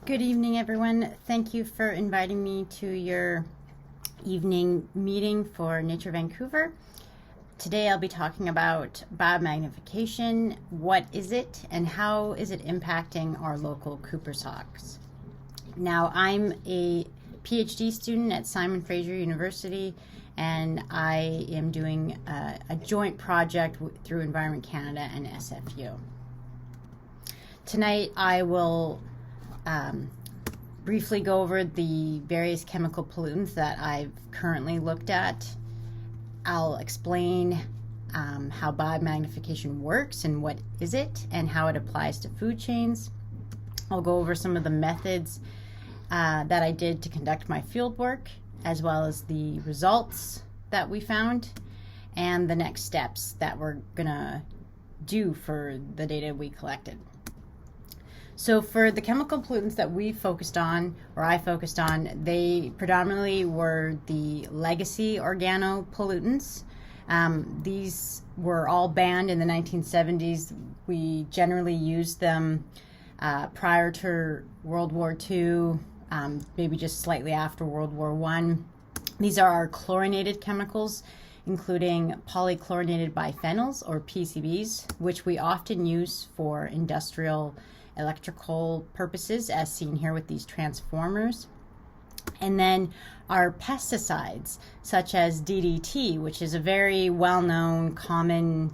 Good evening, everyone. Thank you for inviting me to your evening meeting for Nature Vancouver. Today I'll be talking about biomagnification. What is it and how is it impacting our local Cooper's hawks? Now, I'm a PhD student at Simon Fraser University, and I am doing a joint project through Environment Canada and SFU. Tonight I will briefly go over the various chemical pollutants that I've currently looked at. I'll explain how biomagnification works and what is it and how it applies to food chains. I'll go over some of the methods that I did to conduct my field work, as well as the results that we found and the next steps that we're gonna do for the data we collected. So for the chemical pollutants that we focused on, or I focused on, they predominantly were the legacy organopollutants. These were all banned in the 1970s. We generally used them prior to World War II, maybe just slightly after World War I. These are our chlorinated chemicals, including polychlorinated biphenyls, or PCBs, which we often use for industrial electrical purposes, as seen here with these transformers. And then our pesticides, such as DDT, which is a very well-known, common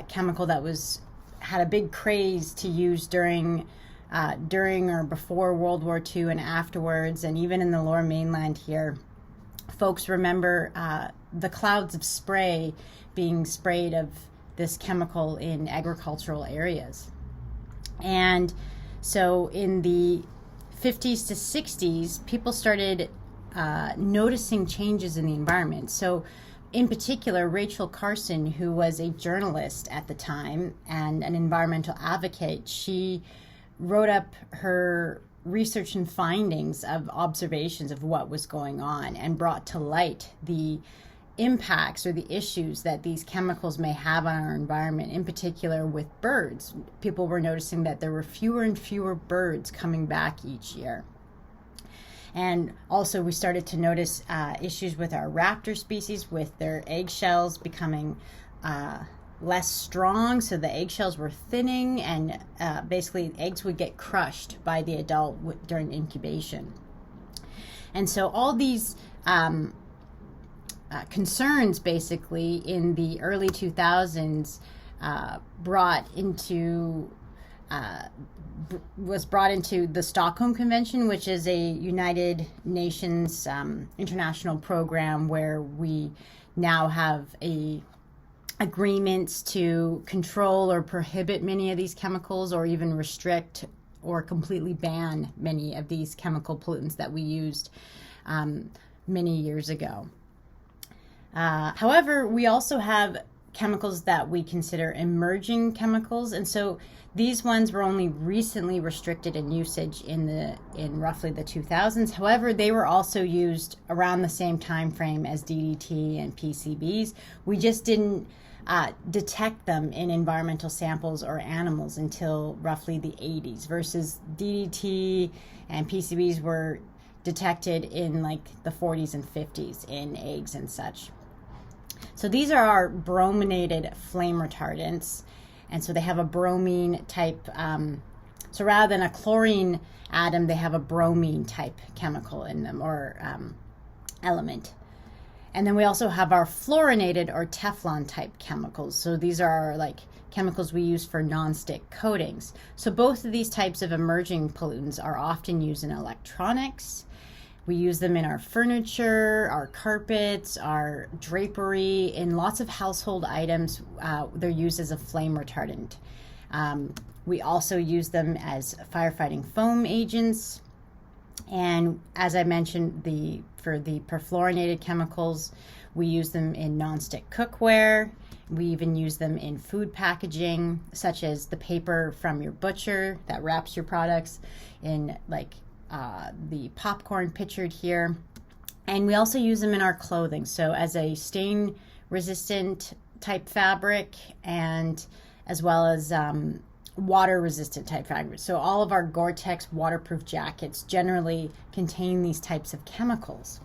chemical that had a big craze to use during or before World War II and afterwards, and even in the Lower Mainland here. Folks remember the clouds of spray being sprayed of this chemical in agricultural areas. And so in the 50s to 60s, people started noticing changes in the environment. So in particular, Rachel Carson, who was a journalist at the time and an environmental advocate, she wrote up her research and findings of observations of what was going on and brought to light the impacts or the issues that these chemicals may have on our environment, in particular with birds. People were noticing that there were fewer and fewer birds coming back each year. And also we started to notice issues with our raptor species, with their eggshells becoming less strong, so the eggshells were thinning, and basically eggs would get crushed by the adult during incubation. And so all these concerns basically in the early 2000s was brought into the Stockholm Convention, which is a United Nations international program where we now have agreements to control or prohibit many of these chemicals, or even restrict or completely ban many of these chemical pollutants that we used many years ago. However, we also have chemicals that we consider emerging chemicals, and so these ones were only recently restricted in usage in roughly the 2000s. However, they were also used around the same time frame as DDT and PCBs. We just didn't detect them in environmental samples or animals until roughly the 80s, versus DDT and PCBs were detected in like the 40s and 50s in eggs and such. So these are our brominated flame retardants, and so they have a bromine type, so rather than a chlorine atom, they have a bromine type chemical in them, or element. And then we also have our fluorinated or Teflon type chemicals. So these are like chemicals we use for non-stick coatings. So both of these types of emerging pollutants are often used in electronics. We use them in our furniture, our carpets, our drapery, in lots of household items. They're used as a flame retardant. We also use them as firefighting foam agents. And as I mentioned, for the perfluorinated chemicals, we use them in nonstick cookware. We even use them in food packaging, such as the paper from your butcher that wraps your products in, like the popcorn pictured here. And we also use them in our clothing, so as a stain resistant type fabric, and as well as water resistant type fragments. So all of our Gore-Tex waterproof jackets generally contain these types of chemicals.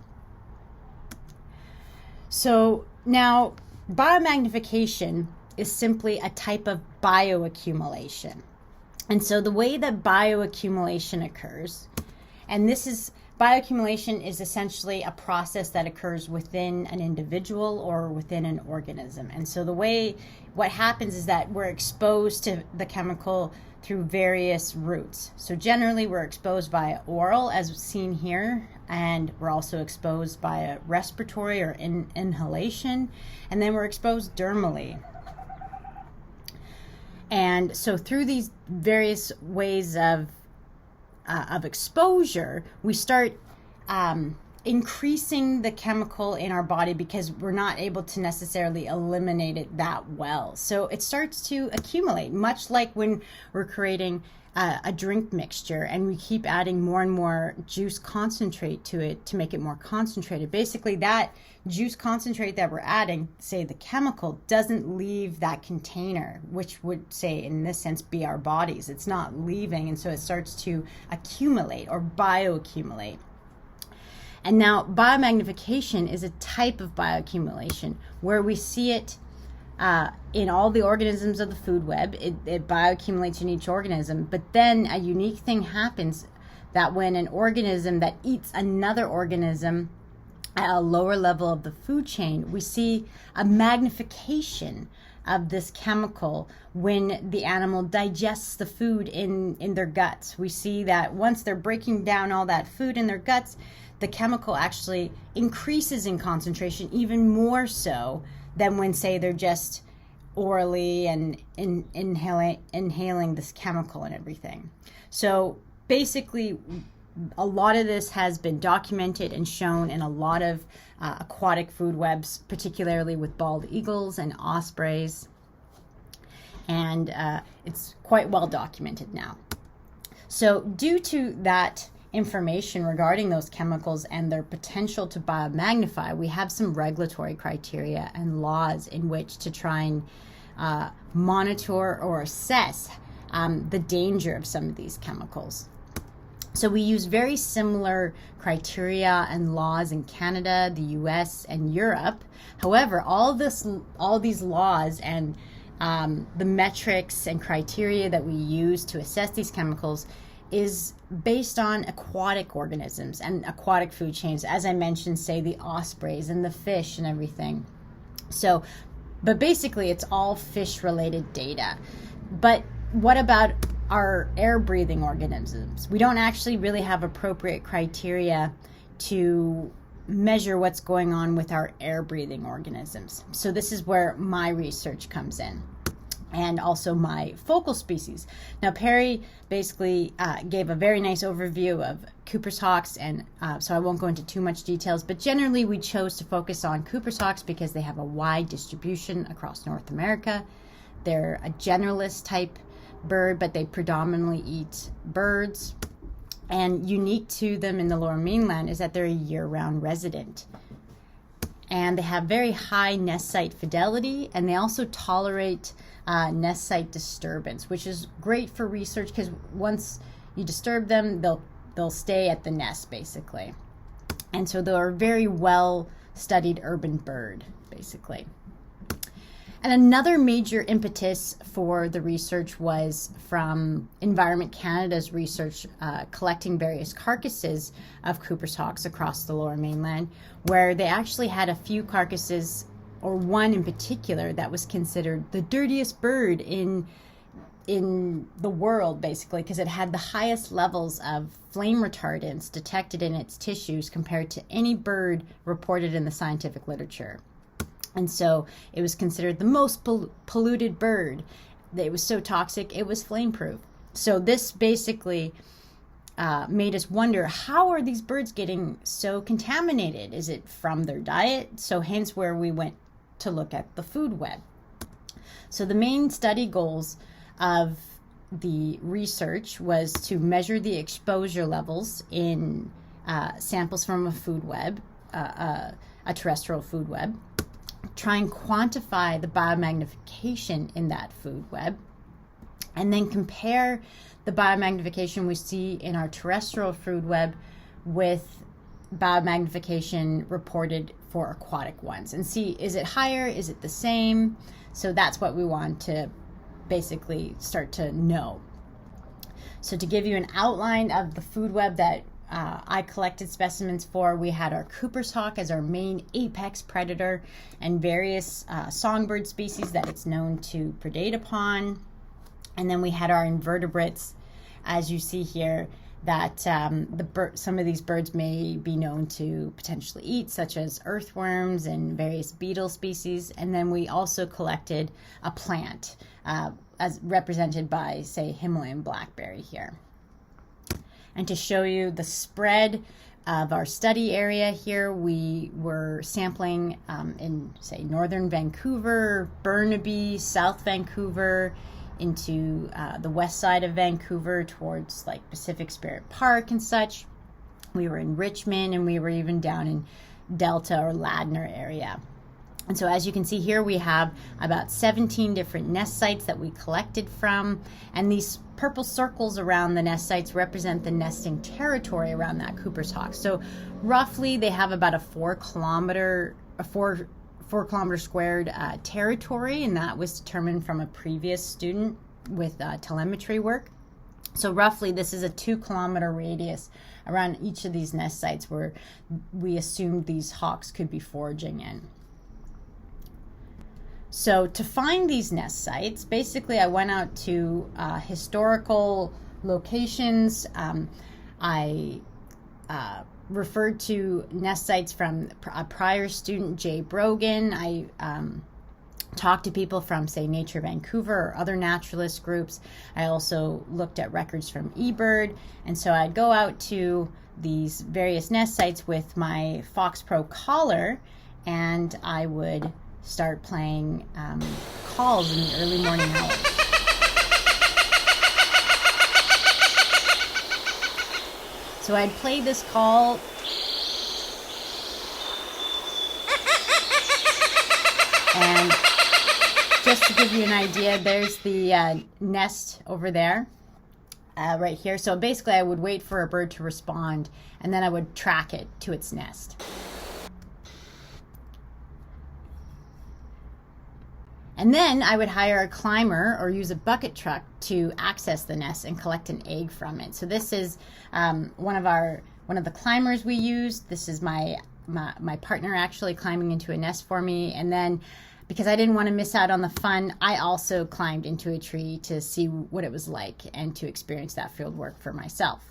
So now biomagnification is simply a type of bioaccumulation. And so the way that bioaccumulation occurs, and bioaccumulation is essentially a process that occurs within an individual or within an organism. And so what happens is that we're exposed to the chemical through various routes. So generally we're exposed by oral, as seen here, and we're also exposed by a respiratory or inhalation, and then we're exposed dermally. And so through these various ways of exposure, we start increasing the chemical in our body because we're not able to necessarily eliminate it that well. So it starts to accumulate, much like when we're creating a drink mixture and we keep adding more and more juice concentrate to it to make it more concentrated. Basically, that juice concentrate that we're adding, say the chemical, doesn't leave that container, which would, say, in this sense, be our bodies. It's not leaving, and so it starts to accumulate or bioaccumulate. And now biomagnification is a type of bioaccumulation where we see it in all the organisms of the food web. It bioaccumulates in each organism, but then a unique thing happens that when an organism that eats another organism at a lower level of the food chain, we see a magnification of this chemical when the animal digests the food in their guts. We see that once they're breaking down all that food in their guts, the chemical actually increases in concentration even more so than when, say, they're just orally and inhaling this chemical and everything. So basically, a lot of this has been documented and shown in a lot of aquatic food webs, particularly with bald eagles and ospreys. And it's quite well documented now. So due to that information regarding those chemicals and their potential to biomagnify, we have some regulatory criteria and laws in which to try and monitor or assess the danger of some of these chemicals. So we use very similar criteria and laws in Canada, the US, and Europe. However, all these laws and the metrics and criteria that we use to assess these chemicals is based on aquatic organisms and aquatic food chains, as I mentioned, say the ospreys and the fish and everything. So, but basically it's all fish-related data. But what about our air-breathing organisms? We don't actually really have appropriate criteria to measure what's going on with our air-breathing organisms. So this is where my research comes in, and also my focal species. Now, Perry basically gave a very nice overview of Cooper's hawks, and so I won't go into too much details, but generally we chose to focus on Cooper's hawks because they have a wide distribution across North America. They're a generalist type bird, but they predominantly eat birds. And unique to them in the Lower Mainland is that they're a year-round resident. And they have very high nest site fidelity, and they also tolerate nest site disturbance, which is great for research because once you disturb them, they'll stay at the nest basically. And so they're a very well studied urban bird basically. And another major impetus for the research was from Environment Canada's research collecting various carcasses of Cooper's hawks across the Lower Mainland, where they actually had a few carcasses, or one in particular, that was considered the dirtiest bird in the world, basically, because it had the highest levels of flame retardants detected in its tissues compared to any bird reported in the scientific literature. And so it was considered the most polluted bird. It was so toxic, it was flame-proof. So this basically made us wonder, how are these birds getting so contaminated? Is it from their diet? So hence where we went to look at the food web. So the main study goals of the research was to measure the exposure levels in samples from a food web, a terrestrial food web, try and quantify the biomagnification in that food web, and then compare the biomagnification we see in our terrestrial food web with biomagnification reported for aquatic ones, and see, is it higher, is it the same? So that's what we want to basically start to know. So to give you an outline of the food web that I collected specimens for, we had our Cooper's hawk as our main apex predator, and various songbird species that it's known to predate upon. And then we had our invertebrates, as you see here, that some of these birds may be known to potentially eat, such as earthworms and various beetle species. And then we also collected a plant, as represented by, say, Himalayan Blackberry here. And to show you the spread of our study area here, we were sampling in, say, northern Vancouver, Burnaby, South Vancouver, into the west side of Vancouver towards like Pacific Spirit Park and such. We were in Richmond, and we were even down in Delta or Ladner area. And so as you can see here, we have about 17 different nest sites that we collected from, and these purple circles around the nest sites represent the nesting territory around that Cooper's hawk. So roughly they have about a 4 kilometer squared territory, and that was determined from a previous student with telemetry work. So roughly this is a 2 kilometer radius around each of these nest sites where we assumed these hawks could be foraging in. So to find these nest sites, basically I went out to historical locations. I referred to nest sites from a prior student, Jay Brogan. I talked to people from, say, Nature Vancouver or other naturalist groups. I also looked at records from eBird. And so I'd go out to these various nest sites with my Fox Pro collar, and I would start playing calls in the early morning hours. So I'd play this call, and just to give you an idea, there's the nest over there, right here. So basically I would wait for a bird to respond, and then I would track it to its nest. And then I would hire a climber or use a bucket truck to access the nest and collect an egg from it. So this is one of the climbers we used. This is my partner actually climbing into a nest for me. And then because I didn't want to miss out on the fun, I also climbed into a tree to see what it was like and to experience that field work for myself.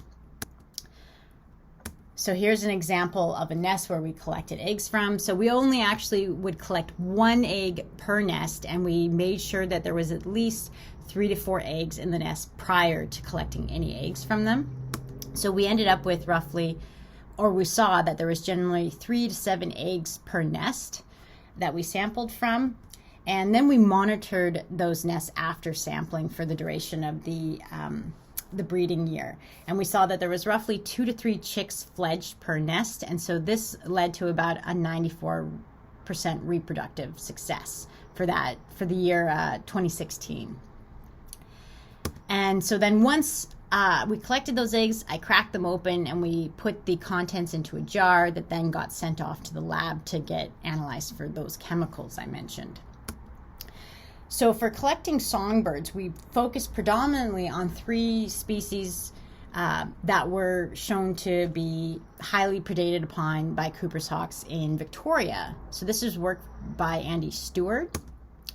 So here's an example of a nest where we collected eggs from. So we only actually would collect 1 egg per nest, and we made sure that there was at least 3 to 4 eggs in the nest prior to collecting any eggs from them. So we ended up with roughly, or we saw that there was generally 3 to 7 eggs per nest that we sampled from. And then we monitored those nests after sampling for the duration of the breeding year, and we saw that there was roughly 2 to 3 chicks fledged per nest, and so this led to about a 94% reproductive success for the year 2016. And so then once we collected those eggs, I cracked them open and we put the contents into a jar that then got sent off to the lab to get analyzed for those chemicals I mentioned. So for collecting songbirds, we focused predominantly on 3 species that were shown to be highly predated upon by Cooper's hawks in Victoria. So this is work by Andy Stewart.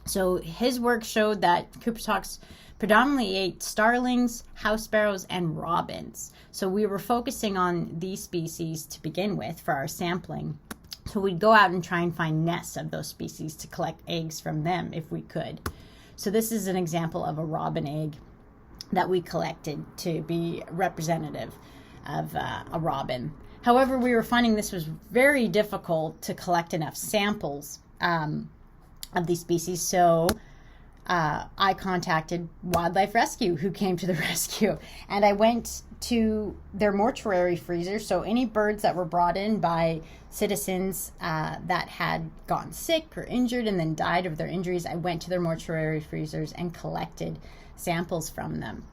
So his work showed that Cooper's hawks predominantly ate starlings, house sparrows, and robins. So we were focusing on these species to begin with for our sampling. So we'd go out and try and find nests of those species to collect eggs from them if we could. So this is an example of a robin egg that we collected to be representative of a robin. However, we were finding this was very difficult to collect enough samples of these species. So I contacted Wildlife Rescue, who came to the rescue, and I went to their mortuary freezer. So any birds that were brought in by citizens that had gotten sick or injured and then died of their injuries, I went to their mortuary freezers and collected samples from them.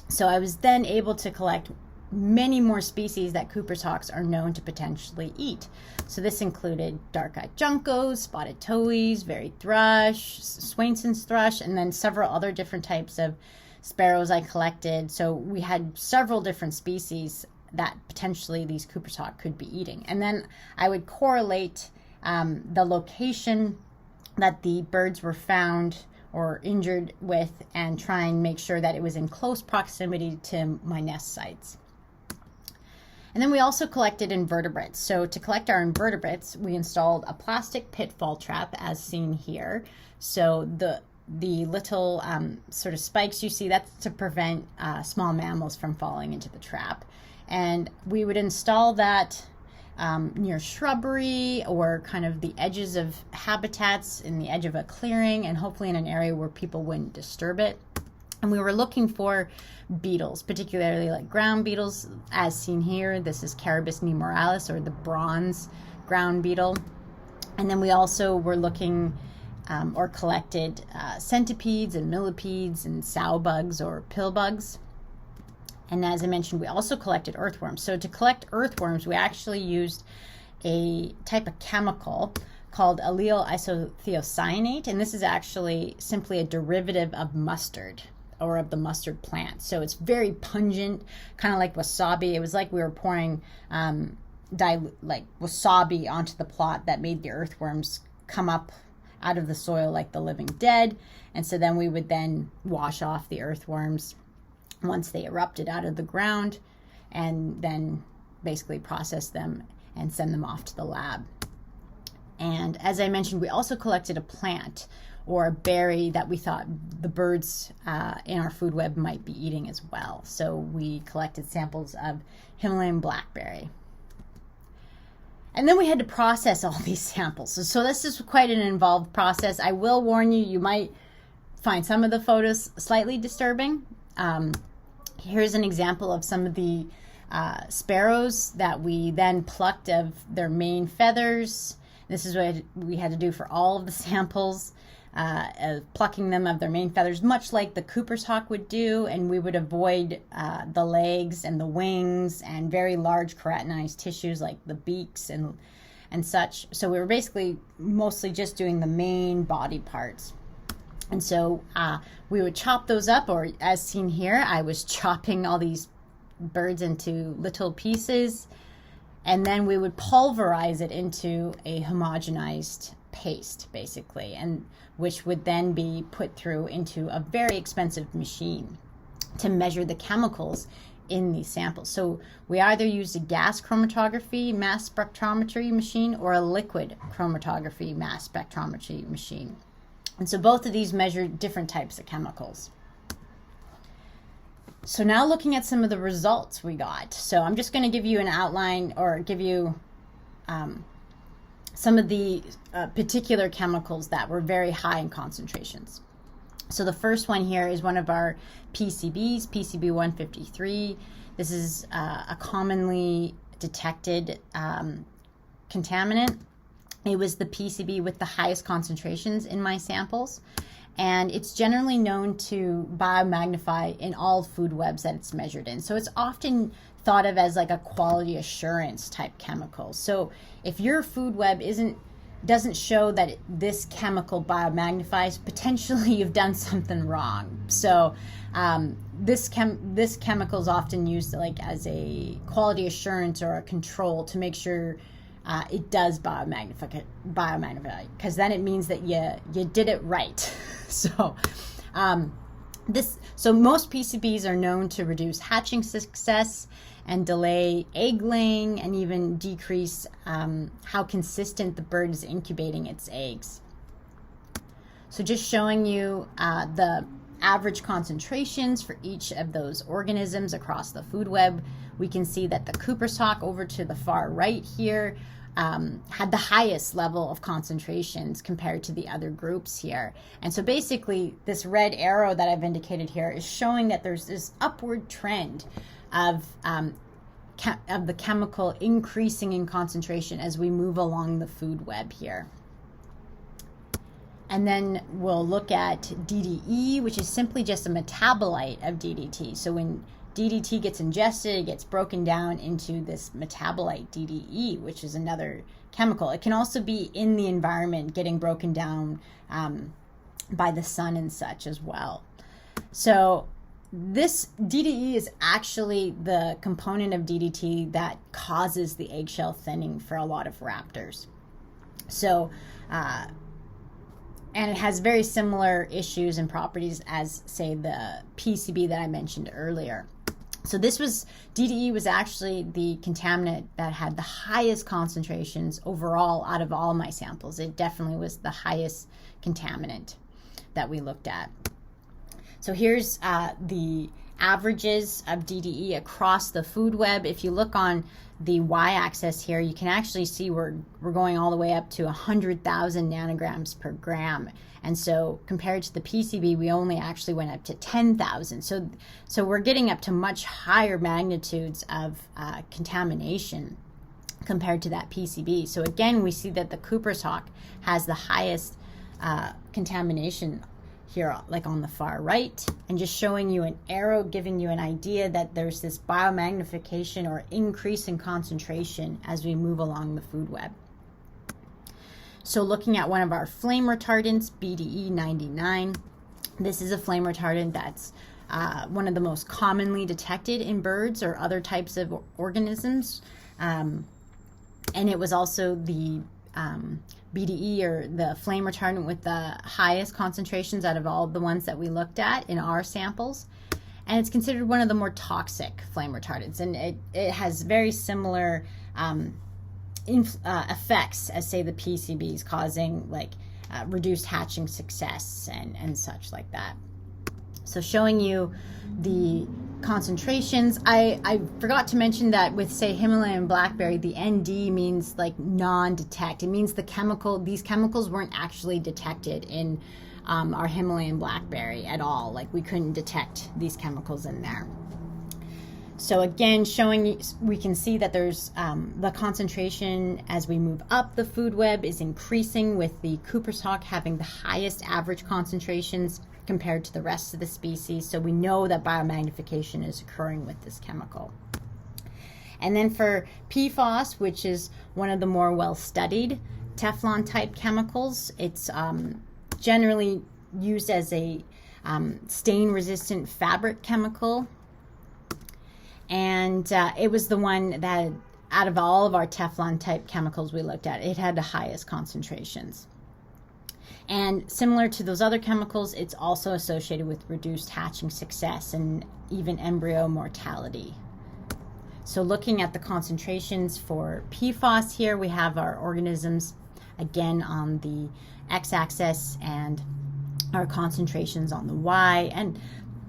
So I was then able to collect many more species that Cooper's hawks are known to potentially eat. So this included dark-eyed juncos, spotted towhees, varied thrush, Swainson's thrush, and then several other different types of sparrows I collected. So we had several different species that potentially these Cooper's hawk could be eating. And then I would correlate the location that the birds were found or injured with and try and make sure that it was in close proximity to my nest sites. And then we also collected invertebrates. So to collect our invertebrates, we installed a plastic pitfall trap as seen here. So the little sort of spikes you see, that's to prevent small mammals from falling into the trap. And we would install that near shrubbery or kind of the edges of habitats, in the edge of a clearing, and hopefully in an area where people wouldn't disturb it. And we were looking for beetles, particularly like ground beetles, as seen here. This is Carabus nemoralis, or the bronze ground beetle. And then we also were looking or collected centipedes and millipedes and sow bugs or pill bugs. And as I mentioned, we also collected earthworms. So to collect earthworms, we actually used a type of chemical called allyl isothiocyanate. And this is actually simply a derivative of mustard, or of the mustard plant. So it's very pungent, kind of like wasabi. It was like we were pouring wasabi onto the plot that made the earthworms come up out of the soil like the living dead. And so then we would then wash off the earthworms once they erupted out of the ground, and then basically process them and send them off to the lab. And as I mentioned, we also collected a plant or a berry that we thought the birds in our food web might be eating as well. So we collected samples of Himalayan Blackberry. And then we had to process all these samples. So this is quite an involved process. I will warn you, you might find some of the photos slightly disturbing. Here's an example of some of the sparrows that we then plucked of their main feathers. This is what we had to do for all of the samples, plucking them of their main feathers, much like the Cooper's hawk would do, and we would avoid the legs and the wings and very large keratinized tissues like the beaks and such. So we were basically mostly just doing the main body parts. And so we would chop those up, or as seen here, I was chopping all these birds into little pieces, and then we would pulverize it into a homogenized paste, basically, and which would then be put through into a very expensive machine to measure the chemicals in these samples. So we either used a gas chromatography mass spectrometry machine or a liquid chromatography mass spectrometry machine. And so both of these measure different types of chemicals. So now looking at some of the results we got. So I'm just going to give you an outline, or give you some of the particular chemicals that were very high in concentrations. So the first one here is one of our PCBs, PCB 153. This is a commonly detected contaminant. It was the PCB with the highest concentrations in my samples, and it's generally known to biomagnify in all food webs that it's measured in. So it's often thought of as like a quality assurance type chemical. So if your food web doesn't show that this chemical biomagnifies, potentially you've done something wrong. So this chemical is often used like as a quality assurance or a control to make sure it does biomagnify, because then it means that you did it right. So most PCBs are known to reduce hatching success and delay egg laying, and even decrease how consistent the bird is incubating its eggs. So just showing you the average concentrations for each of those organisms across the food web, we can see that the Cooper's hawk over to the far right here had the highest level of concentrations compared to the other groups here. And so basically this red arrow that I've indicated here is showing that there's this upward trend of the chemical increasing in concentration as we move along the food web here. And then we'll look at DDE, which is simply just a metabolite of DDT. So when DDT gets ingested, it gets broken down into this metabolite DDE, which is another chemical. It can also be in the environment getting broken down by the sun and such as well. So this DDE is actually the component of DDT that causes the eggshell thinning for a lot of raptors. So, and it has very similar issues and properties as, say, the PCB that I mentioned earlier. So DDE was actually the contaminant that had the highest concentrations overall out of all my samples. It definitely was the highest contaminant that we looked at. So here's the averages of DDE across the food web. If you look on the y-axis here, you can actually see we're going all the way up to 100,000 nanograms per gram. And so compared to the PCB, we only actually went up to 10,000. So we're getting up to much higher magnitudes of contamination compared to that PCB. So again, we see that the Cooper's hawk has the highest contamination here, like on the far right, and just showing you an arrow giving you an idea that there's this biomagnification or increase in concentration as we move along the food web. So looking at one of our flame retardants, BDE 99, this is a flame retardant that's one of the most commonly detected in birds or other types of organisms, and it was also the BDE, or the flame retardant with the highest concentrations out of all the ones that we looked at in our samples. And it's considered one of the more toxic flame retardants, and it has very similar effects as, say, the PCBs, causing like reduced hatching success and such like that. So showing you the concentrations. I forgot to mention that with, say, Himalayan Blackberry, the ND means like non-detect. It means these chemicals weren't actually detected in our Himalayan Blackberry at all. Like, we couldn't detect these chemicals in there. So again, showing we can see that there's the concentration as we move up the food web is increasing, with the Cooper's hawk having the highest average concentrations compared to the rest of the species. So we know that biomagnification is occurring with this chemical. And then for PFOS, which is one of the more well-studied Teflon type chemicals, it's generally used as a stain-resistant fabric chemical. And it was the one that, out of all of our Teflon type chemicals we looked at, it had the highest concentrations. And similar to those other chemicals, it's also associated with reduced hatching success and even embryo mortality. So looking at the concentrations for PFOS here, we have our organisms again on the x-axis and our concentrations on the y. And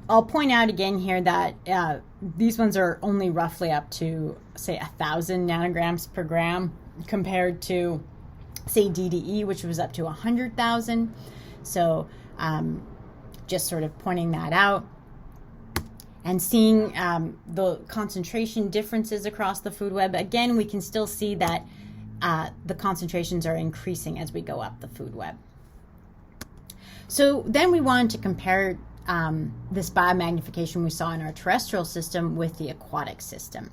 I'll point out again here that these ones are only roughly up to, say, 1,000 nanograms per gram compared to, say, DDE, which was up to 100,000. So just sort of pointing that out and seeing the concentration differences across the food web. Again, we can still see that the concentrations are increasing as we go up the food web. So then we wanted to compare this biomagnification we saw in our terrestrial system with the aquatic system.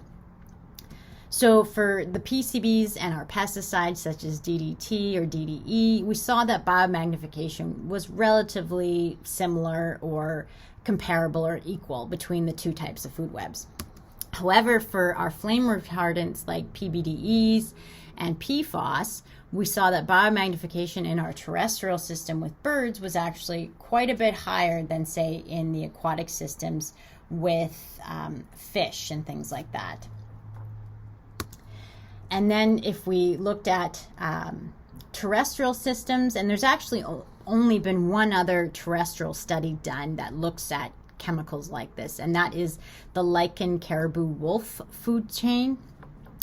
So for the PCBs and our pesticides such as DDT or DDE, we saw that biomagnification was relatively similar or comparable or equal between the two types of food webs. However, for our flame retardants like PBDEs and PFOS, we saw that biomagnification in our terrestrial system with birds was actually quite a bit higher than, say, in the aquatic systems with fish and things like that. And then if we looked at terrestrial systems, and there's actually only been one other terrestrial study done that looks at chemicals like this, and that is the lichen caribou wolf food chain.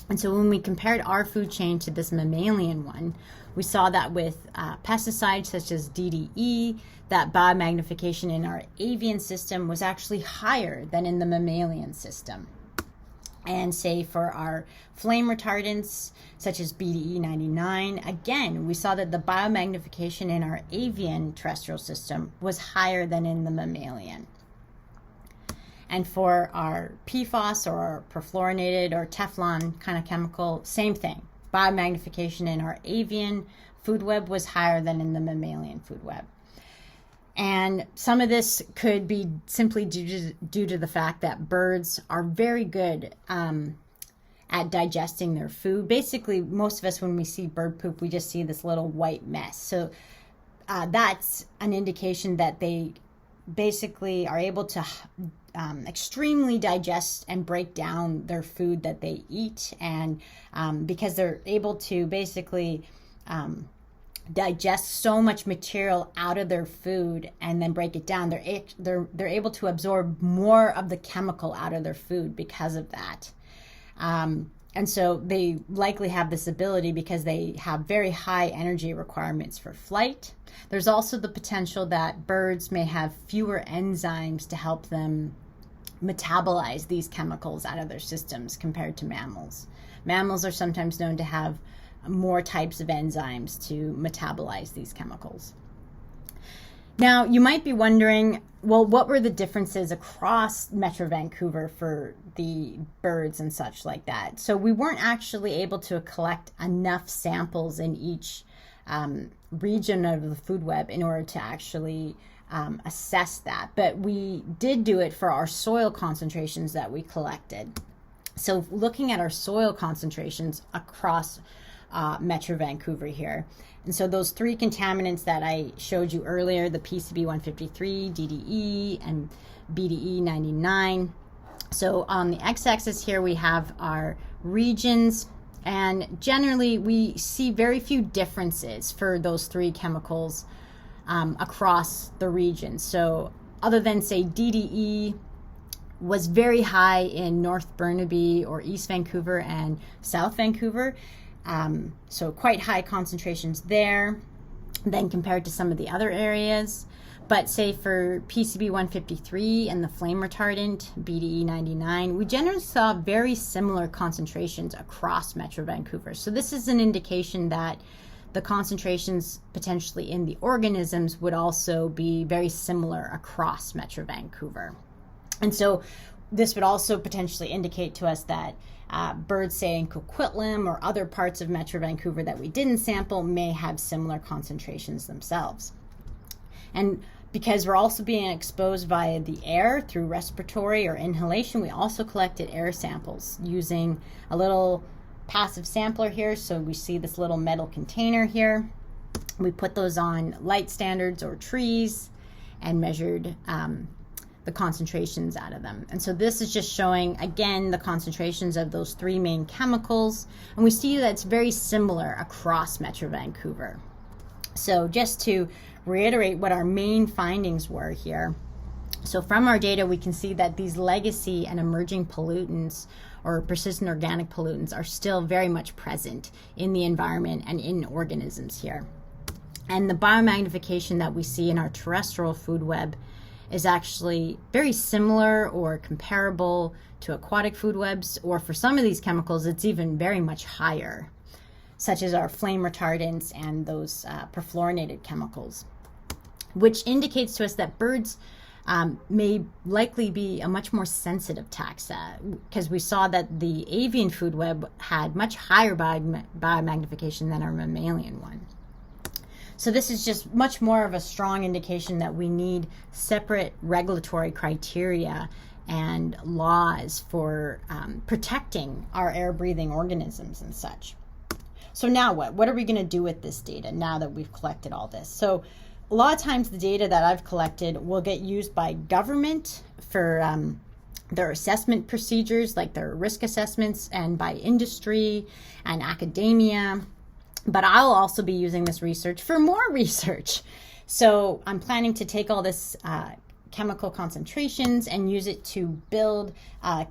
And so when we compared our food chain to this mammalian one, we saw that with pesticides such as DDE, that biomagnification in our avian system was actually higher than in the mammalian system. And say for our flame retardants, such as BDE 99, again, we saw that the biomagnification in our avian terrestrial system was higher than in the mammalian. And for our PFOS or our perfluorinated or Teflon kind of chemical, same thing. Biomagnification in our avian food web was higher than in the mammalian food web. And some of this could be simply due to the fact that birds are very good at digesting their food. Basically, most of us, when we see bird poop, we just see this little white mess. So that's an indication that they basically are able to extremely digest and break down their food that they eat. And because they're able to basically digest so much material out of their food and then break it down, they're able to absorb more of the chemical out of their food because of that. And so they likely have this ability because they have very high energy requirements for flight. There's also the potential that birds may have fewer enzymes to help them metabolize these chemicals out of their systems compared to mammals. Mammals are sometimes known to have more types of enzymes to metabolize these chemicals. Now, you might be wondering, well, what were the differences across Metro Vancouver for the birds and such like that? So we weren't actually able to collect enough samples in each region of the food web in order to actually assess that. But we did do it for our soil concentrations that we collected. So looking at our soil concentrations across Metro Vancouver here. And so those three contaminants that I showed you earlier, the PCB 153, DDE, and BDE 99. So on the x-axis here, we have our regions, and generally we see very few differences for those three chemicals across the regions. So other than, say, DDE was very high in North Burnaby or East Vancouver and South Vancouver, so quite high concentrations there than compared to some of the other areas. But say for PCB 153 and the flame retardant BDE 99, we generally saw very similar concentrations across Metro Vancouver. So this is an indication that the concentrations potentially in the organisms would also be very similar across Metro Vancouver. And so this would also potentially indicate to us that birds, say, in Coquitlam or other parts of Metro Vancouver that we didn't sample may have similar concentrations themselves. And because we're also being exposed via the air through respiratory or inhalation, we also collected air samples using a little passive sampler here. So we see this little metal container here. We put those on light standards or trees and measured the concentrations out of them. And so this is just showing, again, the concentrations of those three main chemicals. And we see that it's very similar across Metro Vancouver. So just to reiterate what our main findings were here. So from our data, we can see that these legacy and emerging pollutants or persistent organic pollutants are still very much present in the environment and in organisms here. And the biomagnification that we see in our terrestrial food web is actually very similar or comparable to aquatic food webs, or for some of these chemicals, it's even very much higher, such as our flame retardants and those perfluorinated chemicals, which indicates to us that birds may likely be a much more sensitive taxa, because we saw that the avian food web had much higher biomagnification than our mammalian one. So this is just much more of a strong indication that we need separate regulatory criteria and laws for protecting our air-breathing organisms and such. So now what? What are we going to do with this data now that we've collected all this? So a lot of times the data that I've collected will get used by government for their assessment procedures, like their risk assessments, and by industry and academia. But I'll also be using this research for more research. So I'm planning to take all this chemical concentrations and use it to build a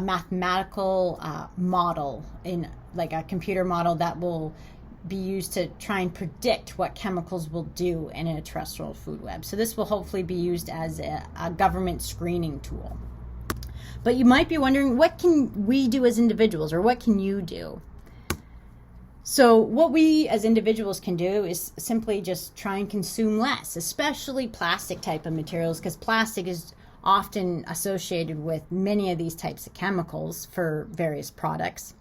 mathematical model, in like a computer model that will be used to try and predict what chemicals will do in a terrestrial food web. So this will hopefully be used as a government screening tool. But you might be wondering, what can we do as individuals, or what can you do? So what we as individuals can do is simply just try and consume less, especially plastic type of materials, because plastic is often associated with many of these types of chemicals for various products.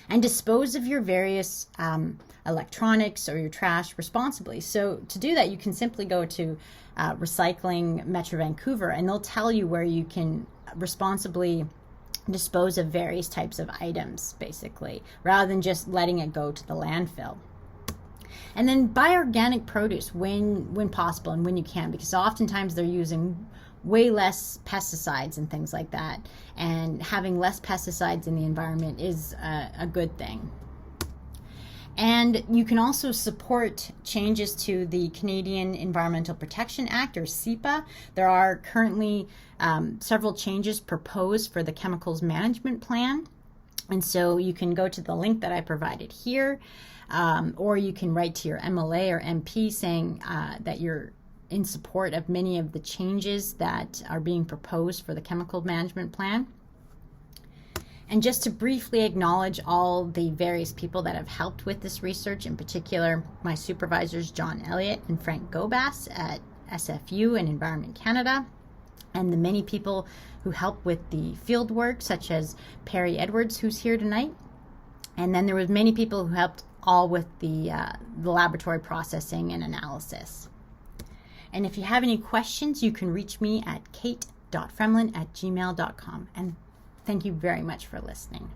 And dispose of your various electronics or your trash responsibly. So to do that, you can simply go to Recycling Metro Vancouver, and they'll tell you where you can responsibly dispose of various types of items, basically, rather than just letting it go to the landfill. And then buy organic produce when possible and when you can, because oftentimes they're using way less pesticides and things like that, and having less pesticides in the environment is a good thing. And you can also support changes to the Canadian Environmental Protection Act, or CEPA. There are currently several changes proposed for the Chemicals Management Plan. And so you can go to the link that I provided here, or you can write to your MLA or MP saying that you're in support of many of the changes that are being proposed for the Chemical Management Plan. And just to briefly acknowledge all the various people that have helped with this research, in particular my supervisors John Elliott and Frank Gobas at SFU and Environment Canada, and the many people who help with the field work, such as Perry Edwards, who's here tonight. And then there was many people who helped all with the laboratory processing and analysis. And if you have any questions, you can reach me at kate.fremlin@gmail.com. And thank you very much for listening.